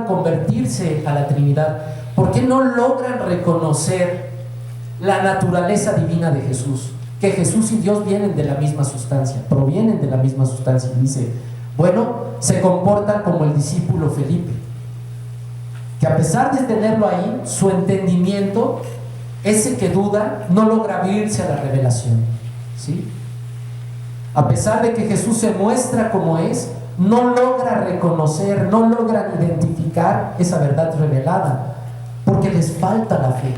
convertirse a la Trinidad? ¿Por qué no logran reconocer la naturaleza divina de Jesús? Que Jesús y Dios vienen de la misma sustancia, provienen de la misma sustancia. Y dice, bueno, se comportan como el discípulo Felipe, que a pesar de tenerlo ahí, su entendimiento, ese que duda, no logra abrirse a la revelación, ¿sí? A pesar de que Jesús se muestra como es, no logra reconocer, no logran identificar esa verdad revelada, porque les falta la fe.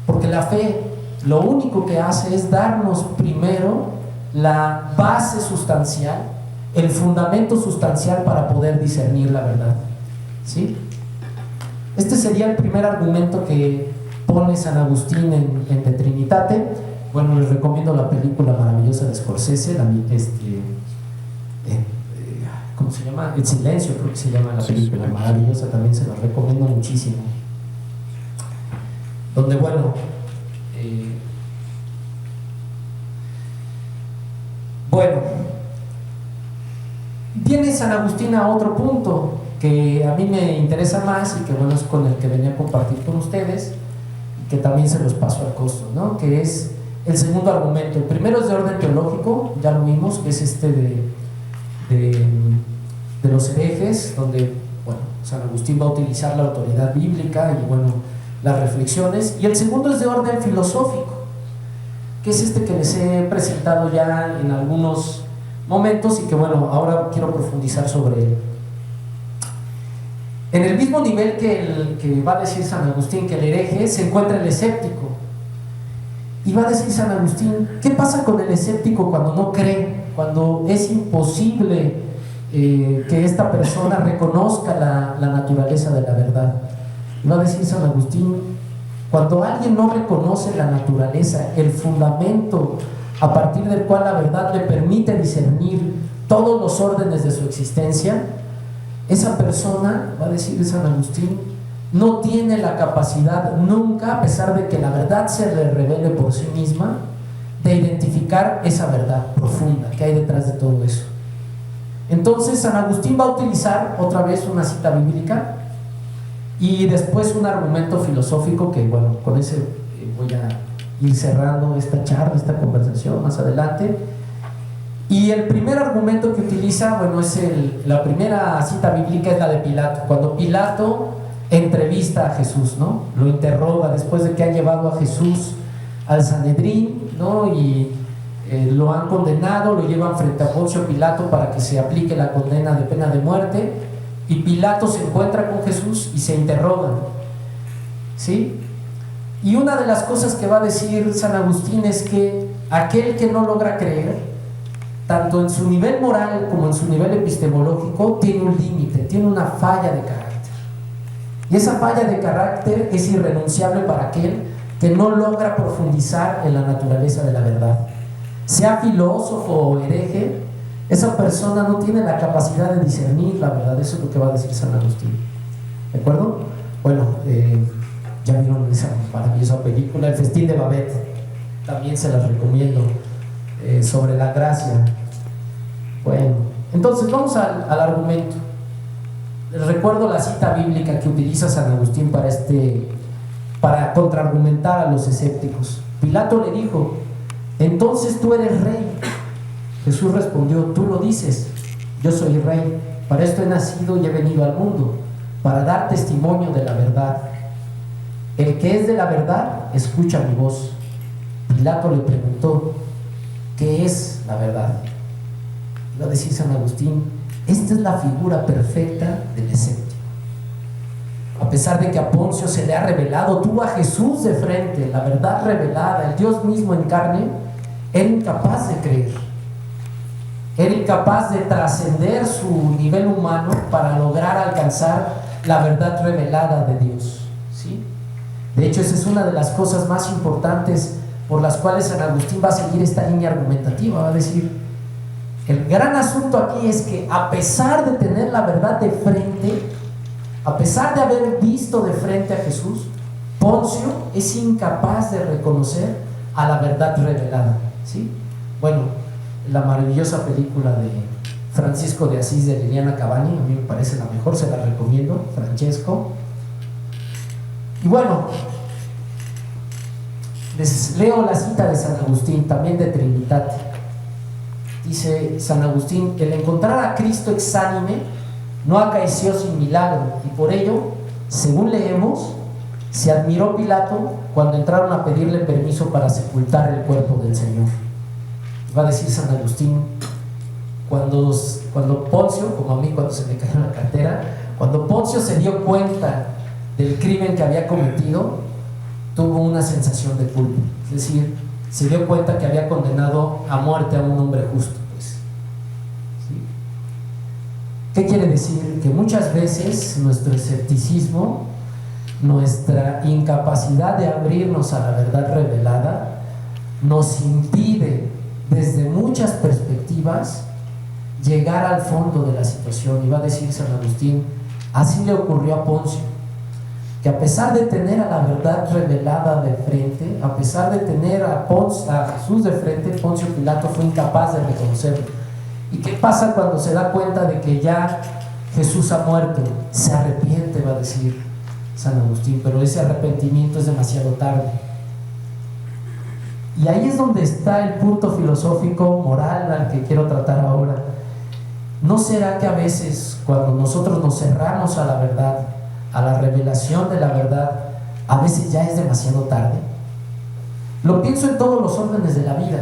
Porque la fe lo único que hace es darnos primero la base sustancial, el fundamento sustancial para poder discernir la verdad, ¿sí? Este sería el primer argumento que pone San Agustín en De Trinitate. Bueno, les recomiendo la película maravillosa de Scorsese, ¿cómo se llama? El Silencio, creo que se llama la película, maravillosa, también se la recomiendo muchísimo. Donde, bueno, viene San Agustín a otro punto que a mí me interesa más y que, bueno, es con el que venía a compartir con ustedes, que también se los paso al costo, ¿no? Que es el segundo argumento. El primero es de orden teológico, ya lo vimos, que es este de los herejes, donde, bueno, San Agustín va a utilizar la autoridad bíblica y, bueno, las reflexiones. Y el segundo es de orden filosófico, que es este que les he presentado ya en algunos momentos y que, bueno, ahora quiero profundizar sobre él. En el mismo nivel que va a decir San Agustín, que el hereje, se encuentra el escéptico. Y va a decir San Agustín, ¿qué pasa con el escéptico cuando no cree? Cuando es imposible que esta persona reconozca la naturaleza de la verdad. Y va a decir San Agustín, cuando alguien no reconoce la naturaleza, el fundamento a partir del cual la verdad le permite discernir todos los órdenes de su existencia, esa persona, va a decir San Agustín, no tiene la capacidad nunca, a pesar de que la verdad se le revele por sí misma, de identificar esa verdad profunda que hay detrás de todo eso. Entonces San Agustín va a utilizar otra vez una cita bíblica y después un argumento filosófico que, bueno, con ese voy a ir cerrando esta charla, esta conversación más adelante. Y el primer argumento que utiliza, bueno, es la primera cita bíblica es la de Pilato, cuando Pilato entrevista a Jesús, ¿no? Lo interroga después de que han llevado a Jesús al Sanedrín, ¿no? Y lo han condenado, lo llevan frente a Poncio Pilato para que se aplique la condena de pena de muerte, y Pilato se encuentra con Jesús y se interrogan, ¿sí? Y una de las cosas que va a decir San Agustín es que aquel que no logra creer, tanto en su nivel moral como en su nivel epistemológico, tiene un límite, tiene una falla de carácter. Y esa falla de carácter es irrenunciable para aquel que no logra profundizar en la naturaleza de la verdad. Sea filósofo o hereje, esa persona no tiene la capacidad de discernir la verdad. Eso es lo que va a decir San Agustín. ¿De acuerdo? Bueno, ya vieron esa maravillosa película, El Festín de Babette. También se las recomiendo, sobre la gracia. Bueno, entonces vamos al argumento. Les recuerdo la cita bíblica que utiliza San Agustín para contraargumentar a los escépticos. Pilato le dijo: entonces tú eres rey. Jesús respondió: tú lo dices, yo soy rey. Para esto he nacido y he venido al mundo, para dar testimonio de la verdad. El que es de la verdad, escucha mi voz. Pilato le preguntó: ¿qué es la verdad? Va a decir San Agustín: esta es la figura perfecta del escéptico. A pesar de que a Poncio se le ha revelado, tuvo a Jesús de frente, la verdad revelada, el Dios mismo en carne, era incapaz de creer. Era incapaz de trascender su nivel humano para lograr alcanzar la verdad revelada de Dios, ¿sí? De hecho, esa es una de las cosas más importantes por las cuales San Agustín va a seguir esta línea argumentativa. Va a decir: el gran asunto aquí es que, a pesar de tener la verdad de frente, a pesar de haber visto de frente a Jesús, Poncio es incapaz de reconocer a la verdad revelada, ¿sí? Bueno, la maravillosa película Francisco de Asís de Liliana Cavani, a mí me parece la mejor, se la recomiendo, Francesco. Y bueno, les leo la cita de San Agustín, también de Trinitate. Dice San Agustín: el encontrar a Cristo exánime no acaeció sin milagro, y por ello, según leemos, se admiró Pilato cuando entraron a pedirle permiso para sepultar el cuerpo del Señor. Va a decir San Agustín: cuando Poncio, como a mí cuando se me cayó la cartera, cuando Poncio se dio cuenta del crimen que había cometido, tuvo una sensación de culpa. Es decir, se dio cuenta que había condenado a muerte a un hombre justo, pues. ¿Sí? ¿Qué quiere decir? Que muchas veces nuestro escepticismo, nuestra incapacidad de abrirnos a la verdad revelada, nos impide desde muchas perspectivas llegar al fondo de la situación. Y va a decir San Agustín: así le ocurrió a Poncio, que a pesar de tener a la verdad revelada de frente, a pesar de tener a Jesús de frente, Poncio Pilato fue incapaz de reconocerlo. ¿Y qué pasa cuando se da cuenta de que ya Jesús ha muerto? Se arrepiente, va a decir San Agustín, pero ese arrepentimiento es demasiado tarde. Y ahí es donde está el punto filosófico moral al que quiero tratar ahora. ¿No será que a veces, cuando nosotros nos cerramos a la verdad, a la revelación de la verdad, a veces ya es demasiado tarde? Lo pienso en todos los órdenes de la vida,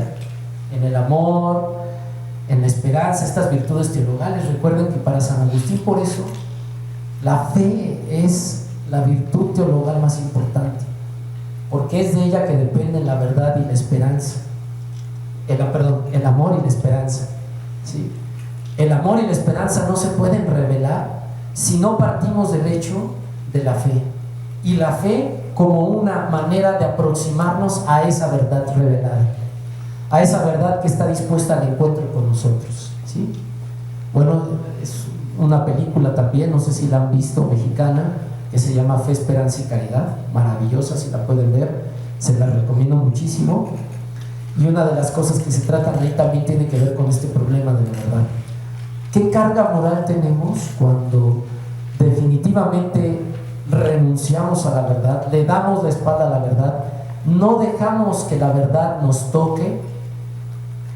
en el amor, en la esperanza, estas virtudes teologales. Recuerden que para San Agustín, por eso, la fe es la virtud teologal más importante, porque es de ella que dependen la verdad y la esperanza, el amor y la esperanza, ¿sí? El amor y la esperanza no se pueden revelar si no partimos del hecho de la fe, y la fe como una manera de aproximarnos a esa verdad revelada, a esa verdad que está dispuesta al encuentro con nosotros, ¿sí? Bueno, es una película también, no sé si la han visto, mexicana, que se llama Fe, Esperanza y Caridad, maravillosa, si la pueden ver, se la recomiendo muchísimo. Y una de las cosas que se tratan ahí también tiene que ver con este problema de la verdad. ¿Qué carga moral tenemos cuando definitivamente renunciamos a la verdad, le damos la espalda a la verdad, no dejamos que la verdad nos toque,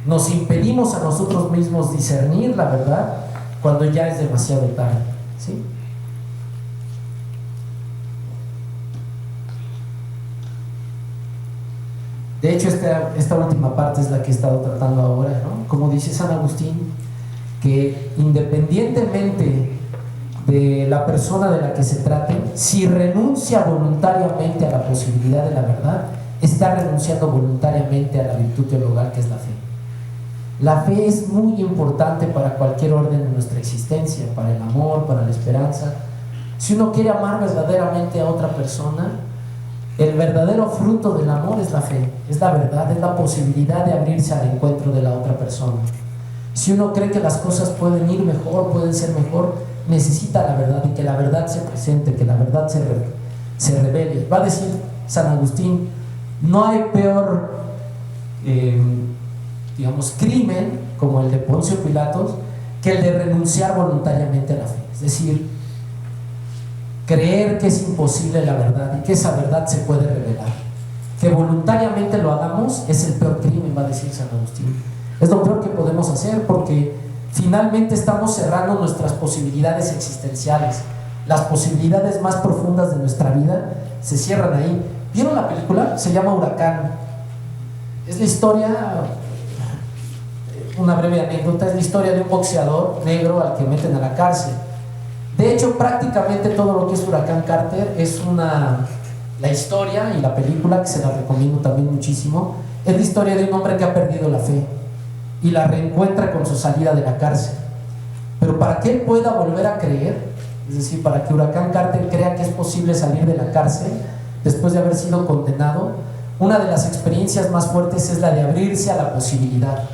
nos impedimos a nosotros mismos discernir la verdad cuando ya es demasiado tarde? ¿Sí? De hecho, esta última parte es la que he estado tratando ahora, ¿no? Como dice San Agustín, que independientemente de la persona de la que se trate, si renuncia voluntariamente a la posibilidad de la verdad, está renunciando voluntariamente a la virtud teologal que es la fe. La fe es muy importante para cualquier orden de nuestra existencia, para el amor, para la esperanza. Si uno quiere amar verdaderamente a otra persona, el verdadero fruto del amor es la fe, es la verdad, es la posibilidad de abrirse al encuentro de la otra persona. Si uno cree que las cosas pueden ir mejor, pueden ser mejor, necesita la verdad, y que la verdad se presente, que la verdad se revele. Va a decir San Agustín: no hay peor crimen como el de Poncio Pilatos que el de renunciar voluntariamente a la fe. Es decir, creer que es imposible la verdad y que esa verdad se puede revelar. Que voluntariamente lo hagamos es el peor crimen, va a decir San Agustín. Es lo peor que podemos hacer, porque finalmente estamos cerrando nuestras posibilidades existenciales. Las posibilidades más profundas de nuestra vida se cierran ahí. ¿Vieron la película? Se llama Huracán. Es la historia, una breve anécdota, es la historia de un boxeador negro al que meten a la cárcel. De hecho, prácticamente todo lo que es Huracán Carter es la historia, y la película, que se la recomiendo también muchísimo, es la historia de un hombre que ha perdido la fe y la reencuentra con su salida de la cárcel. Pero para que él pueda volver a creer, es decir, para que Huracán Carter crea que es posible salir de la cárcel después de haber sido condenado, una de las experiencias más fuertes es la de abrirse a la posibilidad,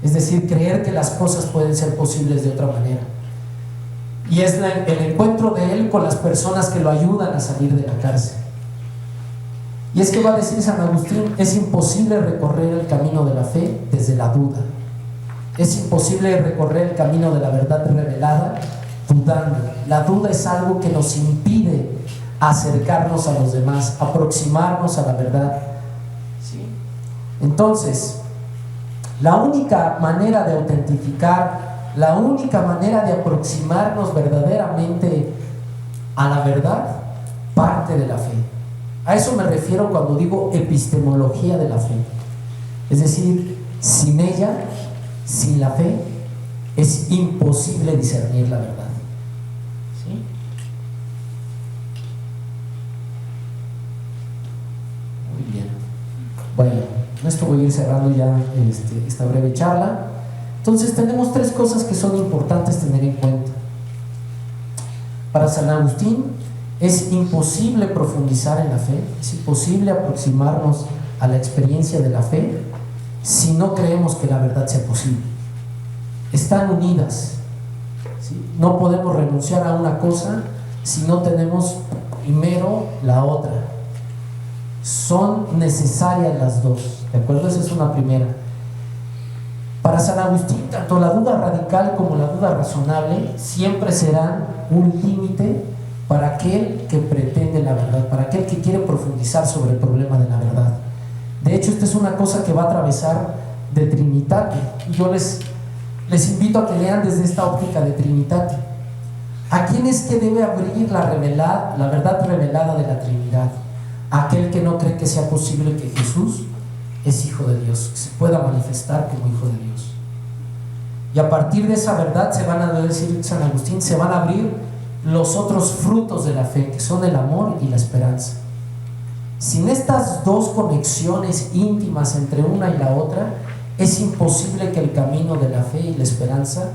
es decir, creer que las cosas pueden ser posibles de otra manera. Y es el encuentro de él con las personas que lo ayudan a salir de la cárcel. Y es que va a decir San Agustín: es imposible recorrer el camino de la fe desde la duda. Es imposible recorrer el camino de la verdad revelada dudando. La duda es algo que nos impide acercarnos a los demás, aproximarnos a la verdad. ¿Sí? Entonces, la única manera de autentificar, la única manera de aproximarnos verdaderamente a la verdad, parte de la fe. A eso me refiero cuando digo epistemología de la fe. Es decir, sin ella, sin la fe, es imposible discernir la verdad. ¿Sí? Muy bien. Bueno, con esto voy a ir cerrando ya esta breve charla. Entonces tenemos tres cosas que son importantes tener en cuenta. Para San Agustín es imposible profundizar en la fe, es imposible aproximarnos a la experiencia de la fe si no creemos que la verdad sea posible. Están unidas, ¿sí? No podemos renunciar a una cosa si no tenemos primero la otra. Son necesarias las dos, ¿de acuerdo? Esa es una primera. Para San Agustín, tanto la duda radical como la duda razonable siempre serán un límite para aquel que pretende la verdad, para aquel que quiere profundizar sobre el problema de la verdad. De hecho, esta es una cosa que va a atravesar de Trinitate. Yo les invito a que lean desde esta óptica de Trinitate. ¿A quién es que debe abrir la verdad revelada de la Trinidad? A aquel que no cree que sea posible que Jesús es Hijo de Dios, que se pueda manifestar como Hijo de Dios. Y a partir de esa verdad se van a decir San Agustín, se van a abrir los otros frutos de la fe, que son el amor y la esperanza. Sin estas dos conexiones íntimas entre una y la otra, es imposible que el camino de la fe y la esperanza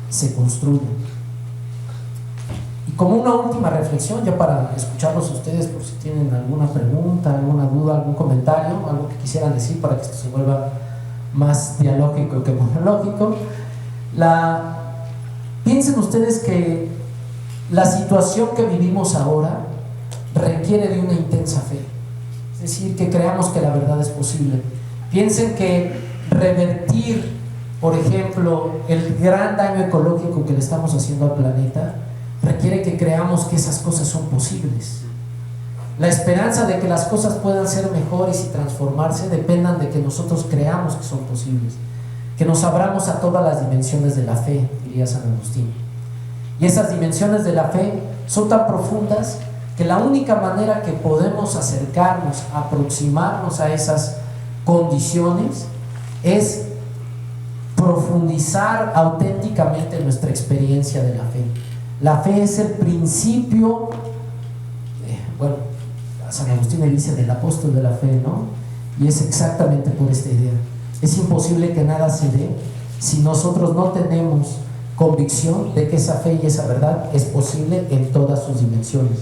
se construyan. Y como una última reflexión, ya para escucharlos a ustedes, por si tienen alguna pregunta, alguna duda, algún comentario, algo que quisieran decir para que esto se vuelva más dialógico que monológico. Piensen ustedes que la situación que vivimos ahora requiere de una intensa fe, es decir, que creamos que la verdad es posible. Piensen que revertir, por ejemplo, el gran daño ecológico que le estamos haciendo al planeta requiere que creamos que esas cosas son posibles. La esperanza de que las cosas puedan ser mejores y transformarse dependan de que nosotros creamos que son posibles, que nos abramos a todas las dimensiones de la fe, diría San Agustín. Y esas dimensiones de la fe son tan profundas que la única manera que podemos acercarnos, aproximarnos a esas condiciones es profundizar auténticamente en nuestra experiencia de la fe. La fe es el principio, bueno, San Agustín le dice del apóstol de la fe, ¿no? Y es exactamente por esta idea. Es imposible que nada se dé si nosotros no tenemos convicción de que esa fe y esa verdad es posible en todas sus dimensiones.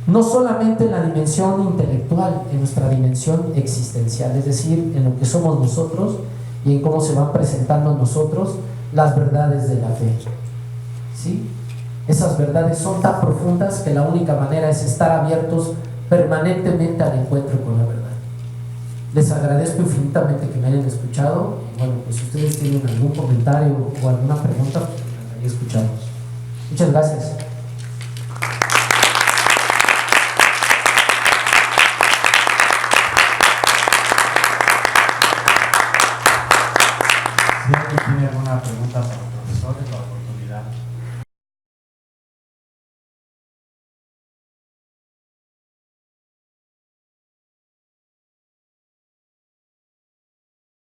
No solamente en la dimensión intelectual, en nuestra dimensión existencial, es decir, en lo que somos nosotros y en cómo se van presentando a nosotros las verdades de la fe. ¿Sí? Esas verdades son tan profundas que la única manera es estar abiertos permanentemente al encuentro con la verdad. Les agradezco infinitamente que me hayan escuchado. Bueno, pues si ustedes tienen algún comentario o alguna pregunta, pues me encantaría escucharlos. Muchas gracias. Si alguien tiene alguna pregunta para el profesor,